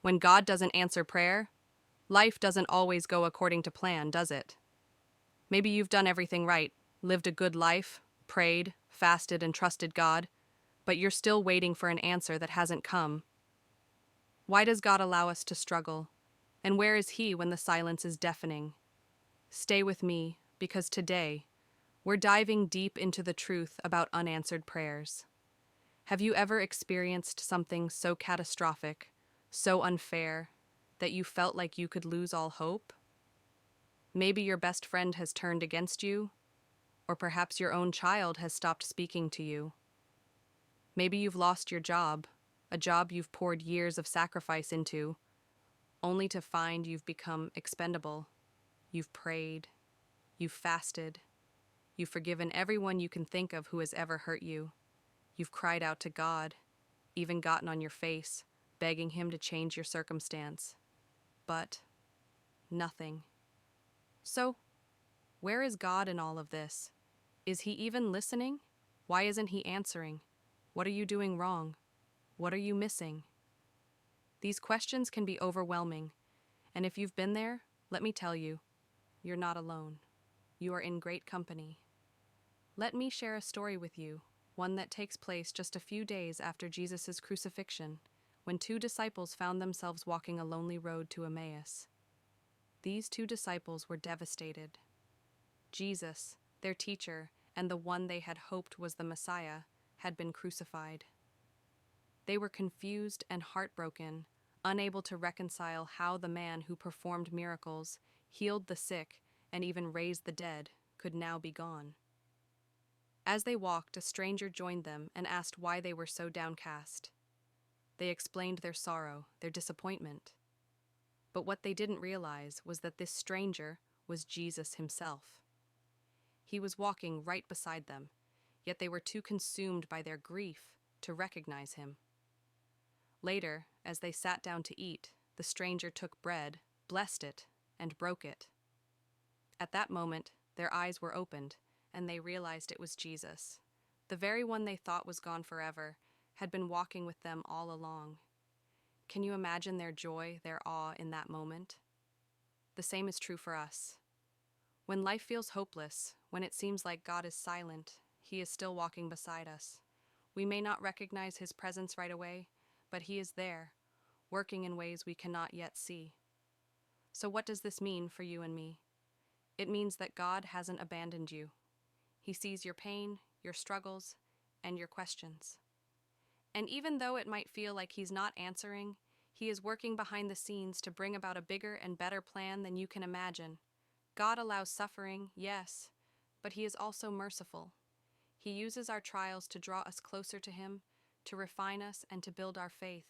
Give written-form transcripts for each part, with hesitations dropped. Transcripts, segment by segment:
When God doesn't answer prayer, life doesn't always go according to plan, does it? Maybe you've done everything right, lived a good life, prayed, fasted, and trusted God, but you're still waiting for an answer that hasn't come. Why does God allow us to struggle? And where is He when the silence is deafening? Stay with me, because today, we're diving deep into the truth about unanswered prayers. Have you ever experienced something so catastrophic, so unfair, that you felt like you could lose all hope? Maybe your best friend has turned against you, or perhaps your own child has stopped speaking to you. Maybe you've lost your job, a job you've poured years of sacrifice into, only to find you've become expendable. You've prayed, you've fasted, you've forgiven everyone you can think of who has ever hurt you. You've cried out to God, even gotten on your face, begging Him to change your circumstance. But nothing. So, where is God in all of this? Is He even listening? Why isn't He answering? What are you doing wrong? What are you missing? These questions can be overwhelming, and if you've been there, let me tell you, you're not alone. You are in great company. Let me share a story with you, one that takes place just a few days after Jesus' crucifixion, when two disciples found themselves walking a lonely road to Emmaus. These two disciples were devastated. Jesus, their teacher, and the one they had hoped was the Messiah, had been crucified. They were confused and heartbroken, unable to reconcile how the man who performed miracles, healed the sick, and even raised the dead could now be gone. As they walked, a stranger joined them and asked why they were so downcast. They explained their sorrow, their disappointment. But what they didn't realize was that this stranger was Jesus himself. He was walking right beside them, yet they were too consumed by their grief to recognize him. Later, as they sat down to eat, the stranger took bread, blessed it, and broke it. At that moment, their eyes were opened, and they realized it was Jesus. The very one they thought was gone forever had been walking with them all along. Can you imagine their joy, their awe in that moment? The same is true for us. When life feels hopeless, when it seems like God is silent, He is still walking beside us. We may not recognize His presence right away, but He is there, working in ways we cannot yet see. So what does this mean for you and me? It means that God hasn't abandoned you. He sees your pain, your struggles, and your questions. And even though it might feel like He's not answering, He is working behind the scenes to bring about a bigger and better plan than you can imagine. God allows suffering, yes, but He is also merciful. He uses our trials to draw us closer to Him, to refine us, and to build our faith.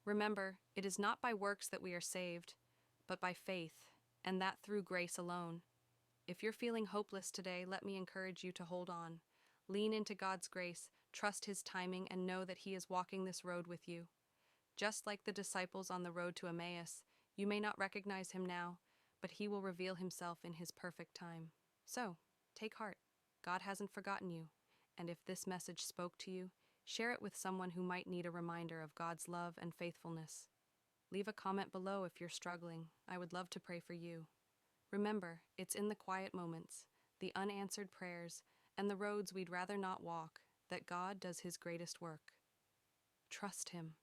Remember, it is not by works that we are saved, but by faith, and that through grace alone. If you're feeling hopeless today, let me encourage you to hold on. Lean into God's grace, trust His timing, and know that He is walking this road with you. Just like the disciples on the road to Emmaus, you may not recognize Him now, but He will reveal Himself in His perfect time. So, take heart. God hasn't forgotten you, and if this message spoke to you, share it with someone who might need a reminder of God's love and faithfulness. Leave a comment below if you're struggling. I would love to pray for you. Remember, it's in the quiet moments, the unanswered prayers, and the roads we'd rather not walk that God does His greatest work. Trust Him.